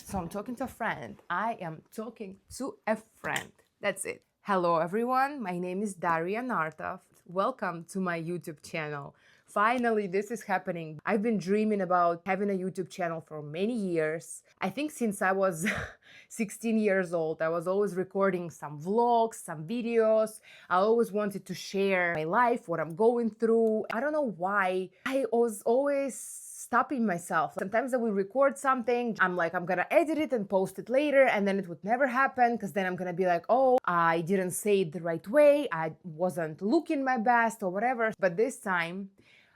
So I'm talking to a friend. I am talking to a friend. That's it. Hello, everyone. My name is Daria Nartov. Welcome to my YouTube channel. Finally, this is happening. I've been dreaming about having a YouTube channel for many years. I think since I was 16 years old, I was always recording some vlogs, some videos. I always wanted to share my life, what I'm going through. I don't know why. I was always stopping myself. Sometimes I will record something, I'm like, I'm gonna edit it and post it later, and then it would never happen because then I'm gonna be like, oh, I didn't say it the right way, I wasn't looking my best or whatever. But this time,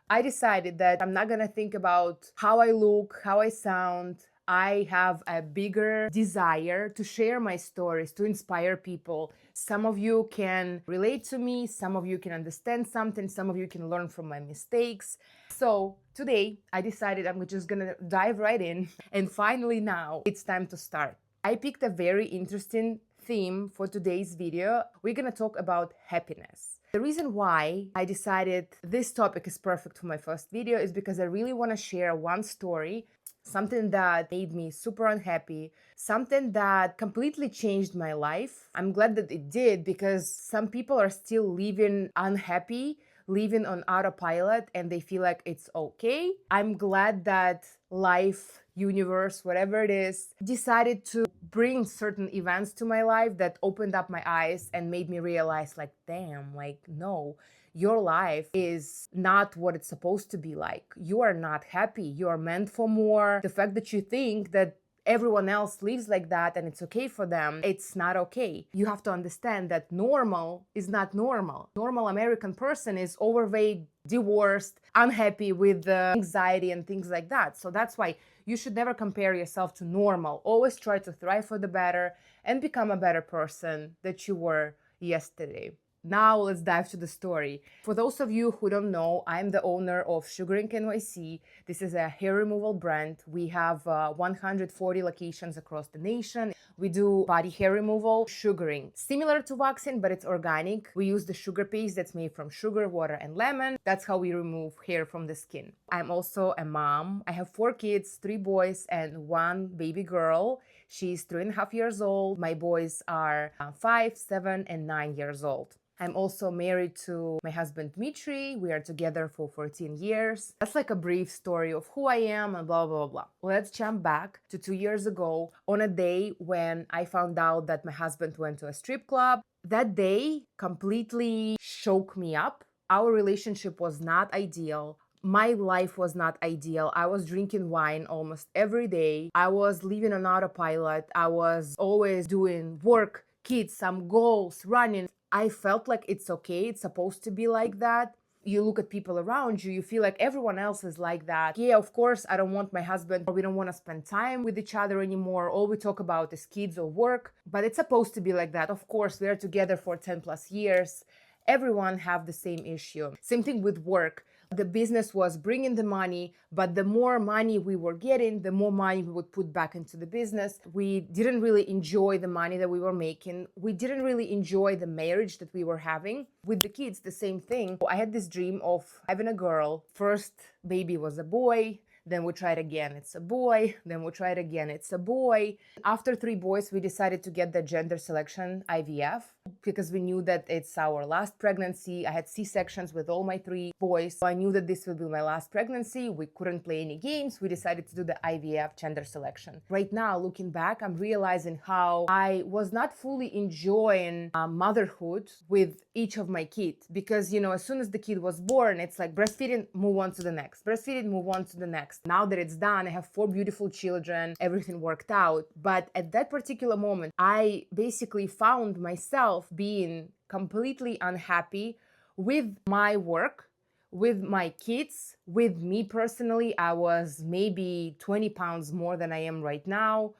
I decided that I'm not gonna think about how I look, how I sound. I have a bigger desire to share my stories, to inspire people. Some of you can relate to me, some of you can understand something, some of you can learn from my mistakes. So today I decided I'm just gonna dive right in, and finally now it's time to start. I picked a very interesting theme for today's video. We're gonna talk about happiness. The reason why I decided this topic is perfect for my first video is because I really want to share one story, something that made me super unhappy, something that completely changed my life. I'm glad that it did, because some people are still living unhappy, living on autopilot, and they feel like it's okay. I'm glad that life, universe, whatever it is, decided to bring certain events to my life that opened up my eyes and made me realize, like, damn, like, no, your life is not what it's supposed to be like. You are not happy. You are meant for more. The fact that you think that everyone else lives like that and it's okay for them, it's not okay. You have to understand that normal is not normal. Normal American person is overweight, divorced, unhappy with anxiety and things like that. So that's why you should never compare yourself to normal. Always try to thrive for the better and become a better person that you were yesterday. Now let's dive to the story. For those of you who don't know, I'm the owner of Sugar Ink NYC. This is a hair removal brand. We have 140 locations across the nation. We do body hair removal, sugaring, similar to waxing, but it's organic. We use the sugar paste that's made from sugar, water, and lemon. That's how we remove hair from the skin. I'm also a mom. I have 4 kids, 3 boys and 1 baby girl. She's 3.5 years old. My boys are 5, 7, and 9 years old. I'm also married to my husband, Dmitry. We are together for 14 years. That's like a brief story of who I am and blah, blah, blah. Let's jump back to 2 years ago on a day when I found out that my husband went to a strip club. That day completely shook me up. Our relationship was not ideal. My life was not ideal. I was drinking wine almost every day. I was living on autopilot. I was always doing work, kids, some goals, running. I felt like it's okay, it's supposed to be like that. You look at people around you, you feel like everyone else is like that. Yeah, of course, I don't want my husband, or we don't want to spend time with each other anymore. All we talk about is kids or work, but it's supposed to be like that. Of course, we are together for 10 plus years. Everyone have the same issue. Same thing with work. The business was bringing the money, but the more money we were getting, the more money we would put back into the business. We didn't really enjoy the money that we were making. We didn't really enjoy the marriage that we were having. With the kids, the same thing. I had this dream of having a girl. First baby was a boy. Then we tried again, it's a boy. Then we tried again, it's a boy. After 3 boys, we decided to get the gender selection IVF because we knew that it's our last pregnancy. I had C-sections with all my 3 boys. So I knew that this would be my last pregnancy. We couldn't play any games. We decided to do the IVF gender selection. Right now, looking back, I'm realizing how I was not fully enjoying motherhood with each of my kids, because, you know, as soon as the kid was born, it's like breastfeeding, move on to the next. Breastfeeding, move on to the next. Now that it's done, I have 4 beautiful children, everything worked out. But at that particular moment, I basically found myself being completely unhappy with my work, with my kids, with me personally. I was maybe 20 pounds more than I am right now.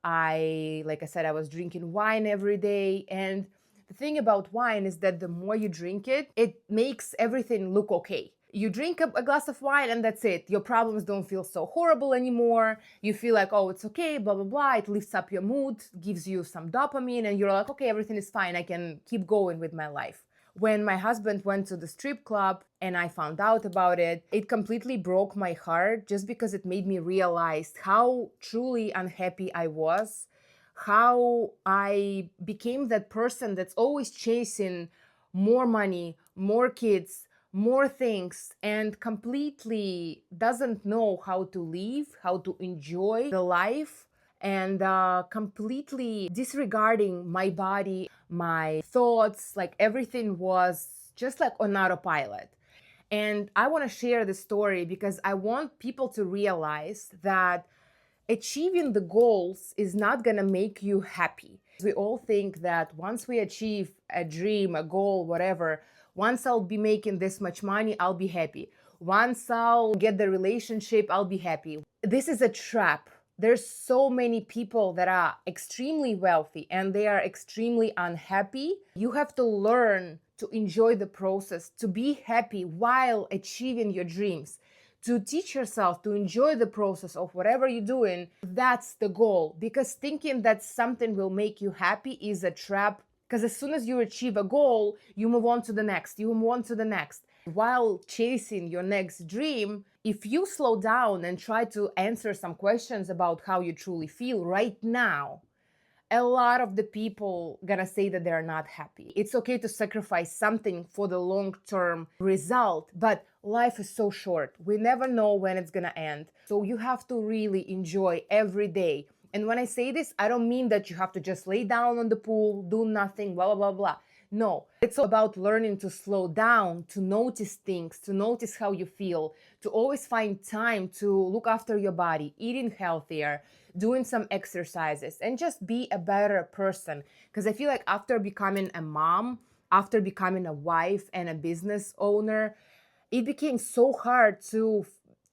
Like I said, I was drinking wine every day. And the thing about wine is that the more you drink it, it makes everything look okay. You drink a glass of wine and that's it. Your problems don't feel so horrible anymore. You feel like, oh, it's okay, blah, blah, blah. It lifts up your mood, gives you some dopamine, and you're like, okay, everything is fine. I can keep going with my life. When my husband went to the strip club and I found out about it, it completely broke my heart just because it made me realize how truly unhappy I was, how I became that person that's always chasing more money, more kids, more things, and completely doesn't know how to live, how to enjoy the life, and completely disregarding my body, my thoughts, like everything was just like on autopilot. And I want to share this story because I want people to realize that achieving the goals is not going to make you happy. We all think that once we achieve a dream, a goal, whatever, once I'll be making this much money, I'll be happy. Once I'll get the relationship, I'll be happy. This is a trap. There's so many people that are extremely wealthy and they are extremely unhappy. You have to learn to enjoy the process, to be happy while achieving your dreams, to teach yourself to enjoy the process of whatever you're doing. That's the goal, because thinking that something will make you happy is a trap, because as soon as you achieve a goal, you move on to the next, you move on to the next. While chasing your next dream, if you slow down and try to answer some questions about how you truly feel right now, a lot of the people gonna say that they're not happy. It's okay to sacrifice something for the long-term result, but life is so short. We never know when it's gonna end. So you have to really enjoy every day. And when I say this, I don't mean that you have to just lay down on the pool, do nothing, blah, blah, blah, blah. No, it's about learning to slow down, to notice things, to notice how you feel, to always find time to look after your body, eating healthier, doing some exercises, and just be a better person. Because I feel like after becoming a mom, after becoming a wife and a business owner, it became so hard to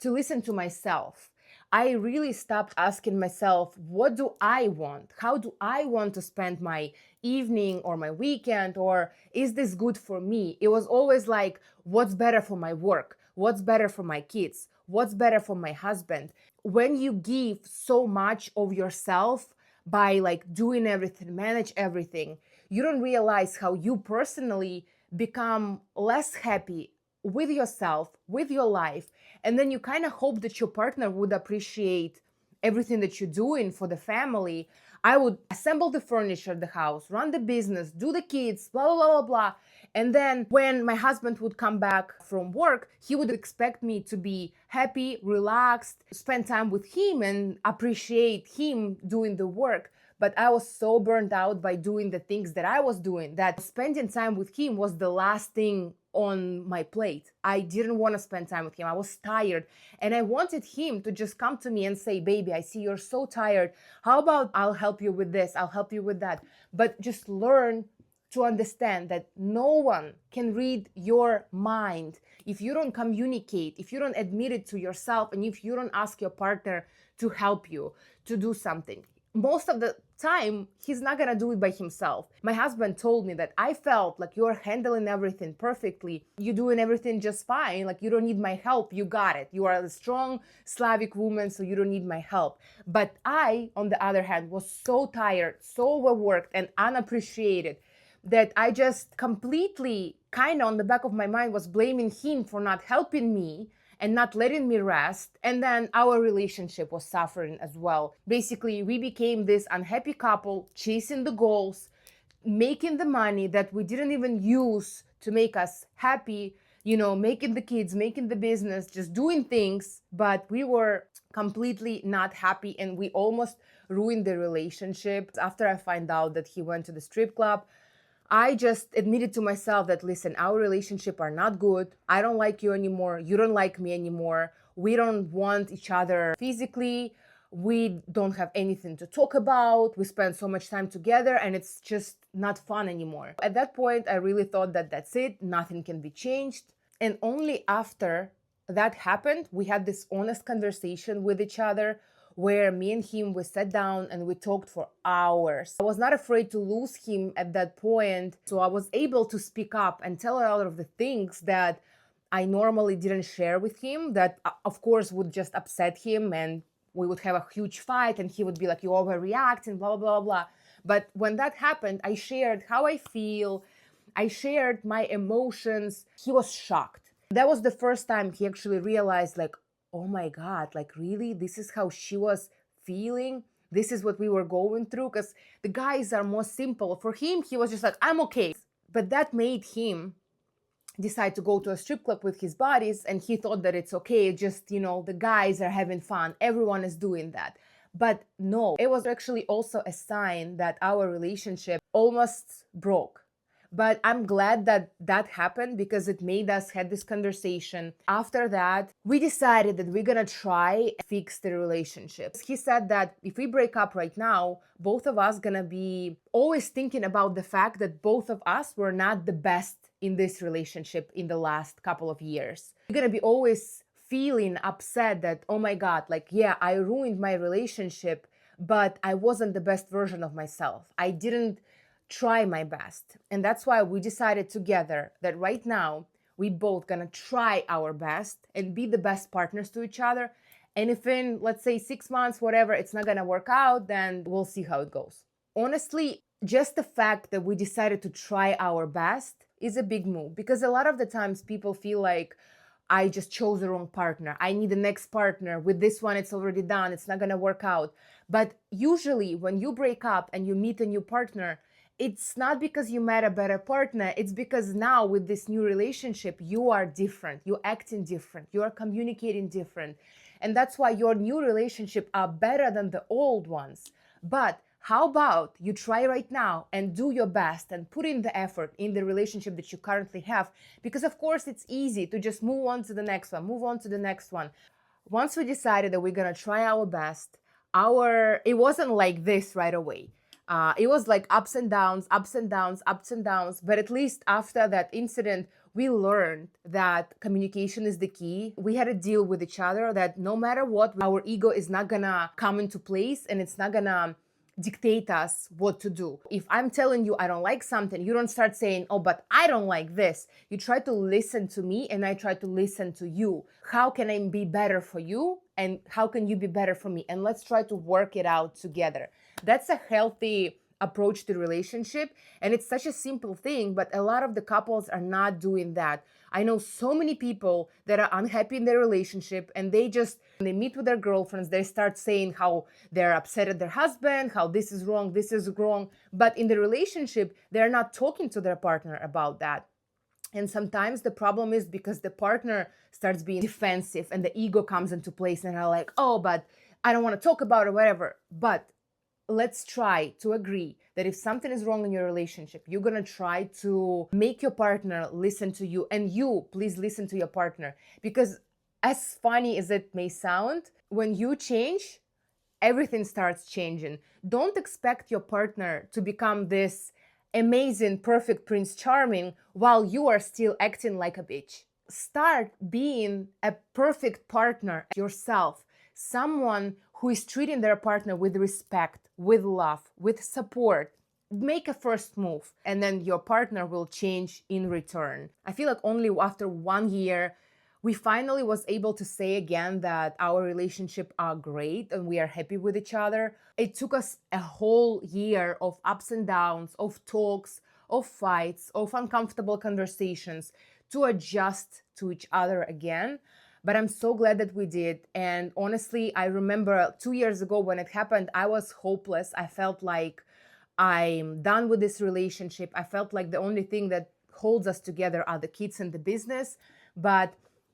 listen to myself. I really stopped asking myself, what do I want? How do I want to spend my evening or my weekend? Or is this good for me? It was always like, what's better for my work? What's better for my kids? What's better for my husband? When you give so much of yourself by like doing everything, manage everything, you don't realize how you personally become less happy with yourself, with your life. And then you kind of hope that your partner would appreciate everything that you're doing for the family. I would assemble the furniture at the house, run the business, do the kids, blah, blah, blah, blah, blah. And then when my husband would come back from work, he would expect me to be happy, relaxed, spend time with him and appreciate him doing the work. But I was so burnt out by doing the things that I was doing that spending time with him was the last thing on my plate. I didn't want to spend time with him. I was tired. And I wanted him to just come to me and say, baby, I see you're so tired. How about I'll help you with this? I'll help you with that. But just learn to understand that no one can read your mind if you don't communicate, if you don't admit it to yourself, and if you don't ask your partner to help you to do something. Most of the time, he's not gonna do it by himself. My husband told me that I felt like you're handling everything perfectly. You're doing everything just fine. Like you don't need my help. You got it. You are a strong Slavic woman, so you don't need my help. But I, on the other hand, was so tired, so overworked and unappreciated that I just completely kind of on the back of my mind was blaming him for not helping me and not letting me rest. And then our relationship was suffering as well. Basically, we became this unhappy couple chasing the goals, making the money that we didn't even use to make us happy, making the kids, making the business, just doing things. But we were completely not happy and we almost ruined the relationship. After I find out that he went to the strip club, I just admitted to myself that, listen, our relationship are not good. I don't like you anymore. You don't like me anymore. We don't want each other physically. We don't have anything to talk about. We spend so much time together and it's just not fun anymore. At that point, I really thought that that's it. Nothing can be changed. And only after that happened, we had this honest conversation with each other where me and him, we sat down and we talked for hours. I was not afraid to lose him at that point. So I was able to speak up and tell a lot of the things that I normally didn't share with him, that of course would just upset him and we would have a huge fight and he would be like, you overreact and blah, blah, blah, blah. But when that happened, I shared how I feel. I shared my emotions. He was shocked. That was the first time he actually realized, like, oh my God, like, really? This is how she was feeling? This is what we were going through? Because the guys are more simple. For him, he was just like, I'm okay. But that made him decide to go to a strip club with his buddies, and he thought that it's okay, just, the guys are having fun, everyone is doing that. But no, it was actually also a sign that our relationship almost broke. But I'm glad that that happened, because it made us had this conversation. After that, we decided that we're gonna try and fix the relationship. He said that if we break up right now, both of us gonna be always thinking about the fact that both of us were not the best in this relationship in the last couple of years. We're gonna be always feeling upset that, oh my God, like, yeah, I ruined my relationship, but I wasn't the best version of myself. I didn't try my best. And that's why we decided together that right now we both gonna try our best and be the best partners to each other. And if in, let's say, 6 months, whatever, it's not gonna work out, then we'll see how it goes. Honestly, just the fact that we decided to try our best is a big move, because a lot of the times people feel like, I just chose the wrong partner. I need the next partner. With this one, it's already done. It's not going to work out. But usually when you break up and you meet a new partner, it's not because you met a better partner. It's because now with this new relationship, you are different. You're acting different. You are communicating different. And that's why your new relationship are better than the old ones. But how about you try right now and do your best and put in the effort in the relationship that you currently have? Because of course it's easy to just move on to the next one, move on to the next one. Once we decided that we're gonna try our best, it wasn't like this right away. It was like ups and downs, ups and downs, ups and downs. But at least after that incident, we learned that communication is the key. We had to deal with each other that no matter what, our ego is not gonna come into place, and it's not gonna dictate us what to do. If I'm telling you I don't like something, you don't start saying, oh, but I don't like this. You try to listen to me, and I try to listen to you. How can I be better for you? And how can you be better for me? And let's try to work it out together. That's a healthy approach to relationship. And it's such a simple thing, but a lot of the couples are not doing that. I know so many people that are unhappy in their relationship, and they meet with their girlfriends, they start saying how they're upset at their husband, how this is wrong, this is wrong. But in the relationship, they're not talking to their partner about that. And sometimes the problem is because the partner starts being defensive and the ego comes into place, and are like, oh, but I don't want to talk about it, whatever. But let's try to agree that if something is wrong in your relationship, you're going to try to make your partner listen to you, and you please listen to your partner. Because as funny as it may sound, when you change, everything starts changing. Don't expect your partner to become this amazing, perfect Prince Charming while you are still acting like a bitch. Start being a perfect partner yourself. Someone who is treating their partner with respect, with love, with support. Make a first move, and then your partner will change in return. I feel like only after 1 year, we finally was able to say again that our relationship are great and we are happy with each other. It took us a whole year of ups and downs, of talks, of fights, of uncomfortable conversations to adjust to each other again. But I'm so glad that we did. And honestly, I remember 2 years ago when it happened, I was hopeless. I felt like I'm done with this relationship. I felt like the only thing that holds us together are the kids and the business. But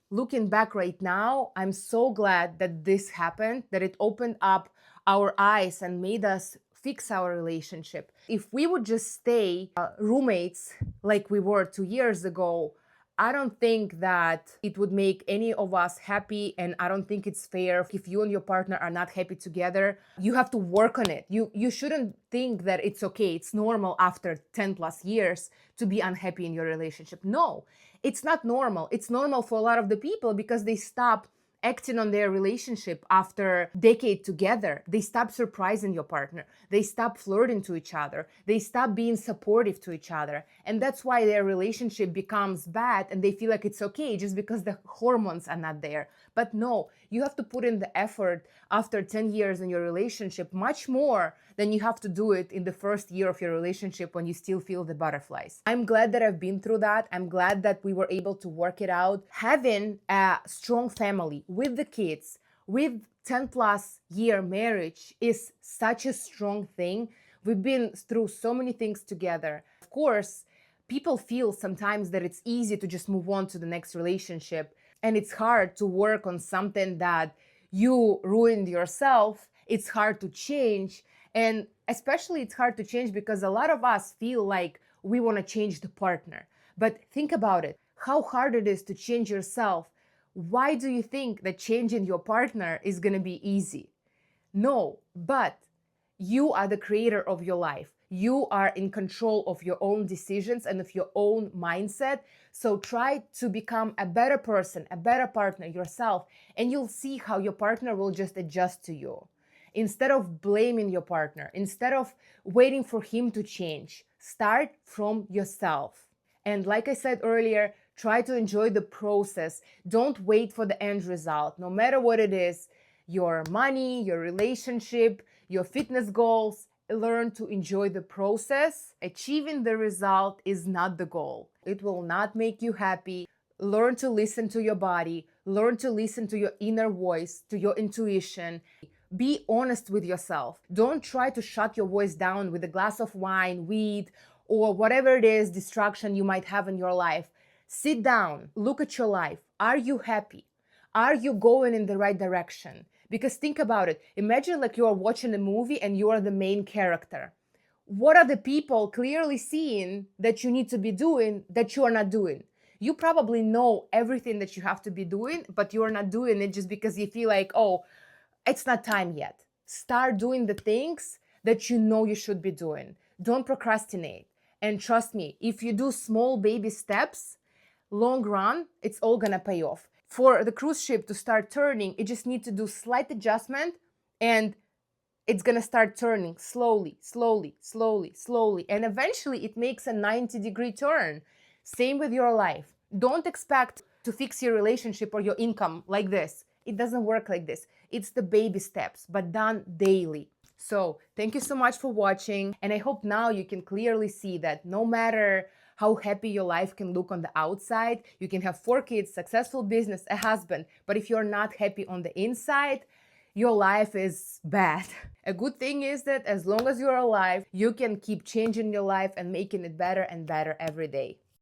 looking back right now, I'm so glad that this happened, that it opened up our eyes and made us fix our relationship. If we would just stay roommates like we were 2 years ago, I don't think that it would make any of us happy, and I don't think it's fair if you and your partner are not happy together. You have to work on it. You shouldn't think that it's okay, it's normal after 10 plus years to be unhappy in your relationship. No, it's not normal. It's normal for a lot of the people because they stop acting on their relationship after a decade together. They stop surprising your partner. They stop flirting to each other. They stop being supportive to each other. And that's why their relationship becomes bad and they feel like it's okay just because the hormones are not there. But no, you have to put in the effort after 10 years in your relationship, much more than you have to do it in the first year of your relationship when you still feel the butterflies. I'm glad that I've been through that. I'm glad that we were able to work it out. Having a strong family with the kids, with 10 plus year marriage is such a strong thing. We've been through so many things together. Of course, people feel sometimes that it's easy to just move on to the next relationship, and it's hard to work on something that you ruined yourself. It's hard to change, and especially it's hard to change because a lot of us feel like we want to change the partner. But think about it, how hard it is to change yourself. Why do you think that changing your partner is going to be easy? No, but you are the creator of your life. You are in control of your own decisions and of your own mindset. So try to become a better person, a better partner yourself, and you'll see how your partner will just adjust to you. Instead of blaming your partner, instead of waiting for him to change, start from yourself. And like I said earlier, try to enjoy the process. Don't wait for the end result. No matter what it is, your money, your relationship, your fitness goals, learn to enjoy the process. Achieving the result is not the goal. It will not make you happy. Learn to listen to your body. Learn to listen to your inner voice, to your intuition. Be honest with yourself. Don't try to shut your voice down with a glass of wine, weed, or whatever it is, distraction you might have in your life. Sit down, look at your life. Are you happy? Are you going in the right direction? Because think about it. Imagine like you are watching a movie and you are the main character. What are the people clearly seeing that you need to be doing that you are not doing? You probably know everything that you have to be doing, but you are not doing it just because you feel like, oh, it's not time yet. Start doing the things that you know you should be doing. Don't procrastinate. And trust me, if you do small baby steps, long run, it's all gonna pay off. For the cruise ship to start turning, it just needs to do slight adjustment and it's gonna start turning slowly, slowly, slowly, slowly. And eventually it makes a 90-degree turn. Same with your life. Don't expect to fix your relationship or your income like this. It doesn't work like this. It's the baby steps, but done daily. So thank you so much for watching. And I hope now you can clearly see that no matter how happy your life can look on the outside, you can have 4 kids, successful business, a husband, but if you're not happy on the inside, your life is bad. A good thing is that as long as you're alive, you can keep changing your life and making it better and better every day.